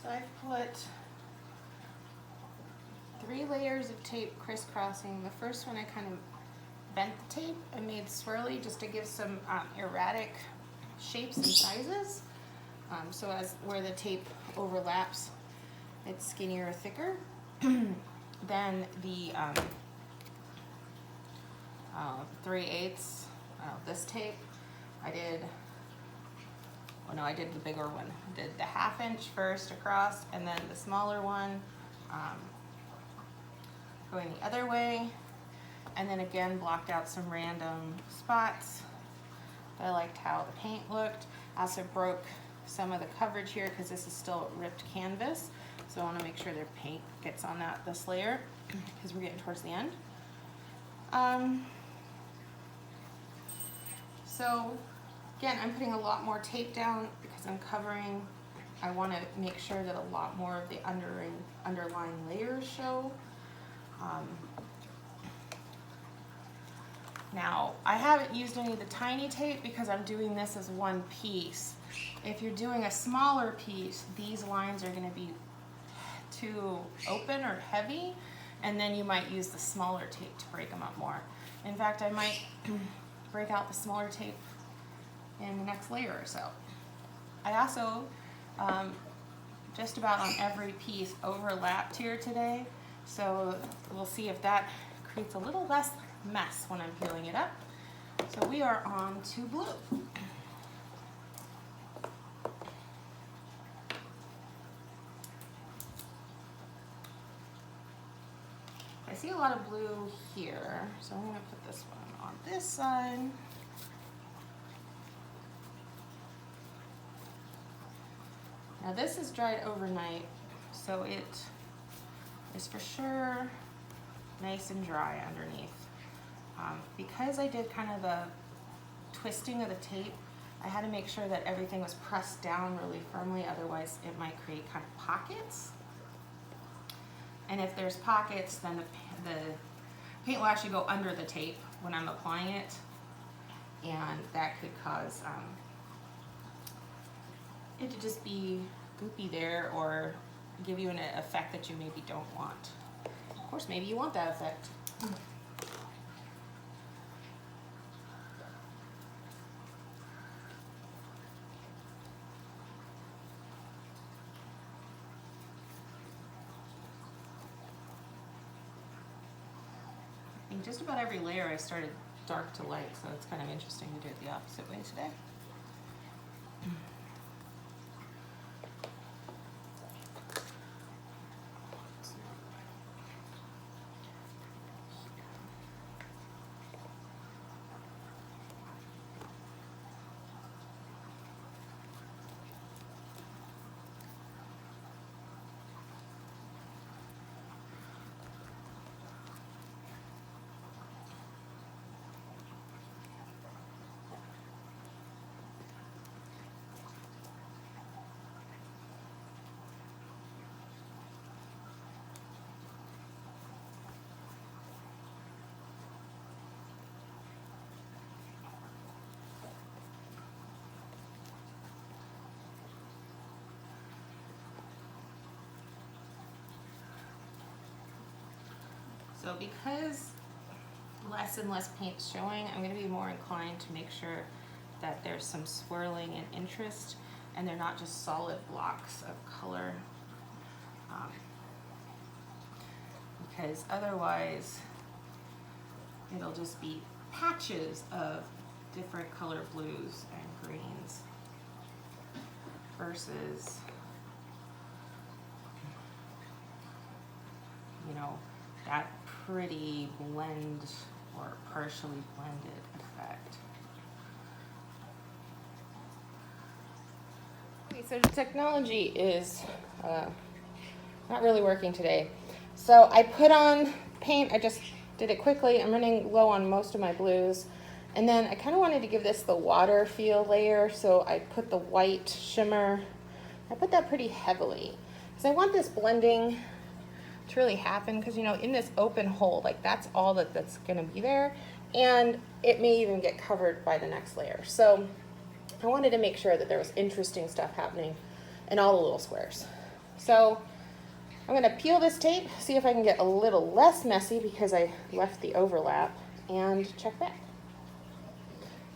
So I've put 3 layers of tape crisscrossing. The first one I kind of bent the tape and made swirly just to give some erratic shapes and sizes. So as where the tape overlaps, it's skinnier or thicker. Then the 3/8 this tape, I did the bigger one. I did the 1/2 inch first across, and then the smaller one going the other way, and then again blocked out some random spots. I liked how the paint looked. I also broke some of the coverage here because this is still ripped canvas, so I want to make sure their paint gets on this layer because we're getting towards the end. So again, I'm putting a lot more tape down because I'm covering. I want to make sure that a lot more of the underlying layers show. Now, I haven't used any of the tiny tape because I'm doing this as one piece. If you're doing a smaller piece, these lines are going to be too open or heavy, and then you might use the smaller tape to break them up more. In fact, I might break out the smaller tape in the next layer or so. I also, just about on every piece, overlapped here today, so we'll see if that creates a little less mess when I'm peeling it up. So we are on to blue. I see a lot of blue here, so I'm going to put this one on this side. Now this is dried overnight, so it is for sure nice and dry underneath. Because I did kind of the twisting of the tape, I had to make sure that everything was pressed down really firmly, otherwise it might create kind of pockets. And if there's pockets, then the paint will actually go under the tape when I'm applying it, and that could cause it to just be goopy there or give you an effect that you maybe don't want. Of course, maybe you want that effect. I think just about every layer I started dark to light, so it's kind of interesting to do it the opposite way today. So because less and less paint's showing, I'm going to be more inclined to make sure that there's some swirling and interest, and they're not just solid blocks of color. Because otherwise it'll just be patches of different color blues and greens versus, you know, that pretty blend or partially blended effect. Okay, so the technology is not really working today. So I put on paint, I just did it quickly. I'm running low on most of my blues. And then I kind of wanted to give this the water feel layer, so I put the white shimmer. I put that pretty heavily because I want this blending to really happen, because, you know, in this open hole, like, that's all that's going to be there, and it may even get covered by the next layer. So I wanted to make sure that there was interesting stuff happening in all the little squares. So I'm gonna peel this tape, see if I can get a little less messy because I left the overlap, and check back.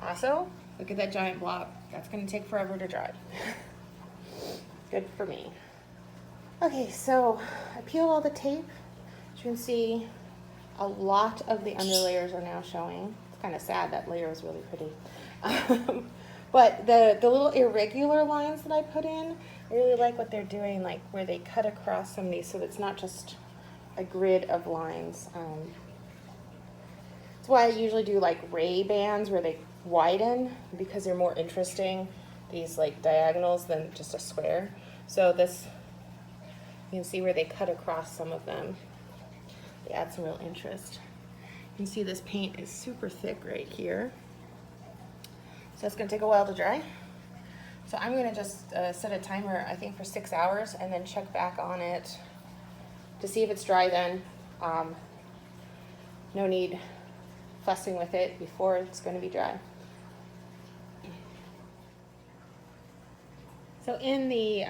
Also, look at that giant blob. That's gonna take forever to dry. Good for me. Okay, so I peeled all the tape. As you can see, a lot of the underlayers are now showing. It's kind of sad, that layer is really pretty. But the little irregular lines that I put in, I really like what they're doing, like where they cut across some of these so it's not just a grid of lines. That's why I usually do like ray bands where they widen, because they're more interesting, these like diagonals, than just a square. So this, you can see where they cut across some of them. They add some real interest. You can see this paint is super thick right here. So it's gonna take a while to dry. So I'm gonna just set a timer, I think for 6 hours, and then check back on it to see if it's dry then. No need fussing with it before it's gonna be dry. So in the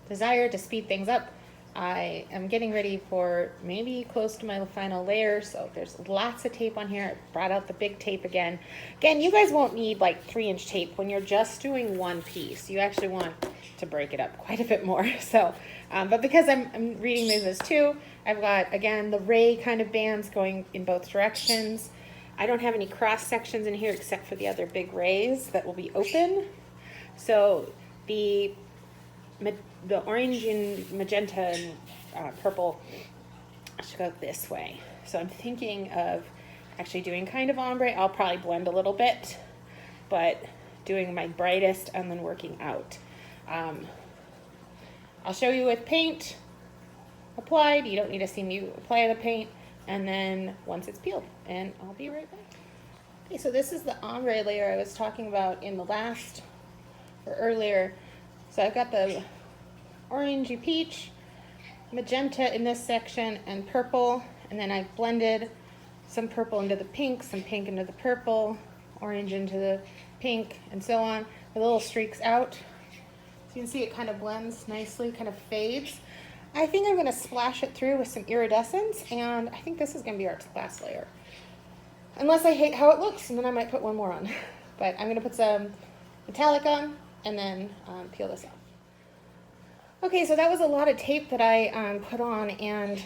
desire to speed things up, I am getting ready for maybe close to my final layer. So there's lots of tape on here. I brought out the big tape again. Again, you guys won't need like 3-inch tape when you're just doing one piece. You actually want to break it up quite a bit more. So, but because I'm reading these as two, I've got, again, the ray kind of bands going in both directions. I don't have any cross sections in here except for the other big rays that will be open. So the orange and magenta and purple should go this way. So I'm thinking of actually doing kind of ombre. I'll probably blend a little bit, but doing my brightest and then working out. I'll show you with paint applied. You don't need to see me apply the paint, and then once it's peeled, and I'll be right back. Okay, so this is the ombre layer I was talking about in the last or earlier. So I've got the orangey peach, magenta in this section, and purple, and then I blended some purple into the pink, some pink into the purple, orange into the pink, and so on. The little streaks out. So you can see it kind of blends nicely, kind of fades. I think I'm going to splash it through with some iridescence, and I think this is going to be our last layer. Unless I hate how it looks, and then I might put one more on. But I'm going to put some metallic on, and then peel this off. Okay, so that was a lot of tape that I put on, and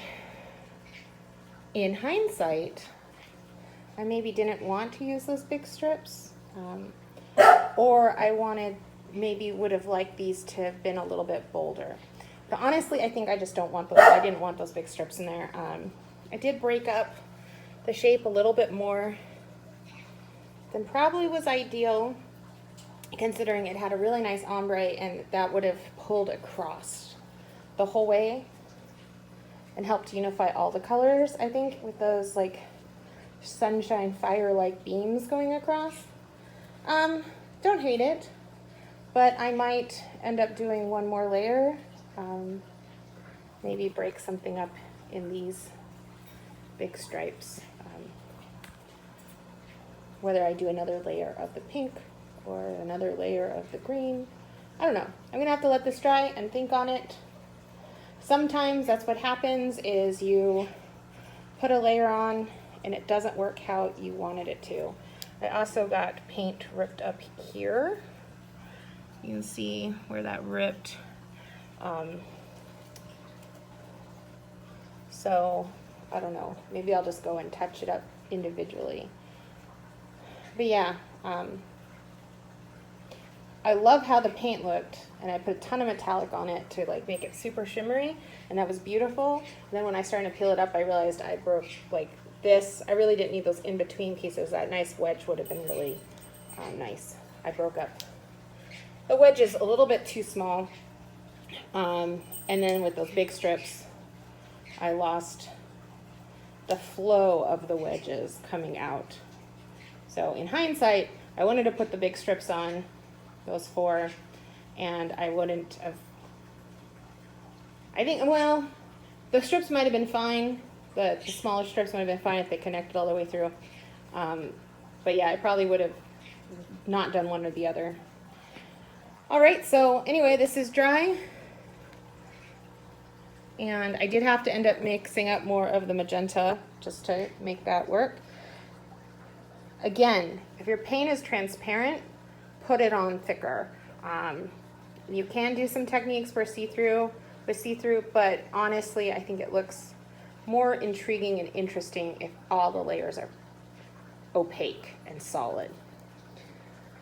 in hindsight, I maybe didn't want to use those big strips, or I maybe would have liked these to have been a little bit bolder. But honestly, I think I just don't want those. I didn't want those big strips in there. I did break up the shape a little bit more than probably was ideal, considering it had a really nice ombre, and that would have pulled across the whole way and helped unify all the colors, I think, with those like sunshine fire-like beams going across. Don't hate it, but I might end up doing one more layer. Maybe break something up in these big stripes. Whether I do another layer of the pink or another layer of the green, I don't know. I'm gonna have to let this dry and think on it. Sometimes that's what happens, is you put a layer on and it doesn't work how you wanted it to. I also got paint ripped up here. You can see where that ripped. So I don't know, maybe I'll just go and touch it up individually. But yeah, I love how the paint looked, and I put a ton of metallic on it to like make it super shimmery, and that was beautiful. And then when I started to peel it up, I realized I broke like this. I really didn't need those in-between pieces. That nice wedge would have been really nice. I broke up the wedges a little bit too small, and then with those big strips, I lost the flow of the wedges coming out. So in hindsight, I wanted to put the big strips on, those 4, and I wouldn't have, I think, well, the strips might have been fine. The smaller strips might have been fine if they connected all the way through. But yeah, I probably would have not done one or the other. All right, so anyway, this is drying. And I did have to end up mixing up more of the magenta just to make that work. Again, if your paint is transparent, put it on thicker. You can do some techniques for see-through, but honestly, I think it looks more intriguing and interesting if all the layers are opaque and solid.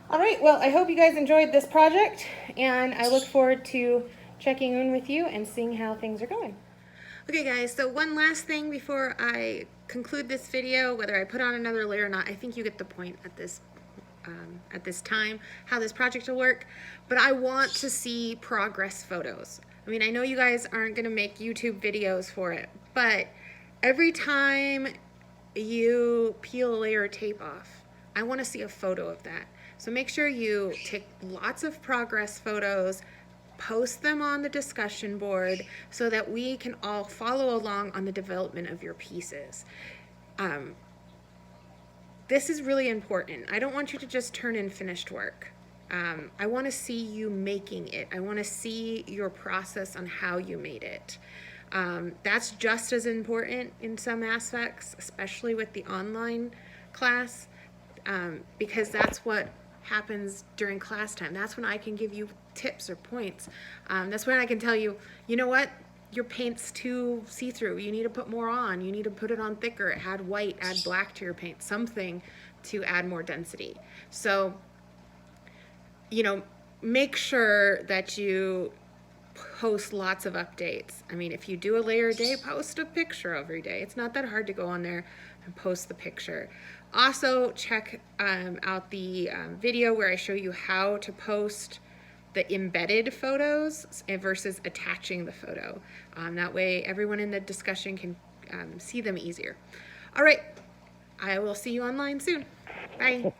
All right, well, I hope you guys enjoyed this project, and I look forward to checking in with you and seeing how things are going. Okay guys, so one last thing before I conclude this video, whether I put on another layer or not, I think you get the point at this time, how this project will work, but I want to see progress photos. I mean, I know you guys aren't gonna make YouTube videos for it, but every time you peel a layer of tape off, I wanna see a photo of that. So make sure you take lots of progress photos, post them on the discussion board so that we can all follow along on the development of your pieces. This is really important. I don't want you to just turn in finished work. I want to see you making it. I want to see your process on how you made it. That's just as important in some aspects, especially with the online class, because that's what happens during class time. That's when I can give you tips or points. That's when I can tell you, you know what, your paint's too see-through. You need to put more on. You need to put it on thicker, add white, add black to your paint, something to add more density. So, you know, make sure that you post lots of updates. I mean, if you do a layer a day, post a picture every day. It's not that hard to go on there and post the picture. Also, check out the video where I show you how to post the embedded photos versus attaching the photo. That way everyone in the discussion can see them easier. All right, I will see you online soon. Bye.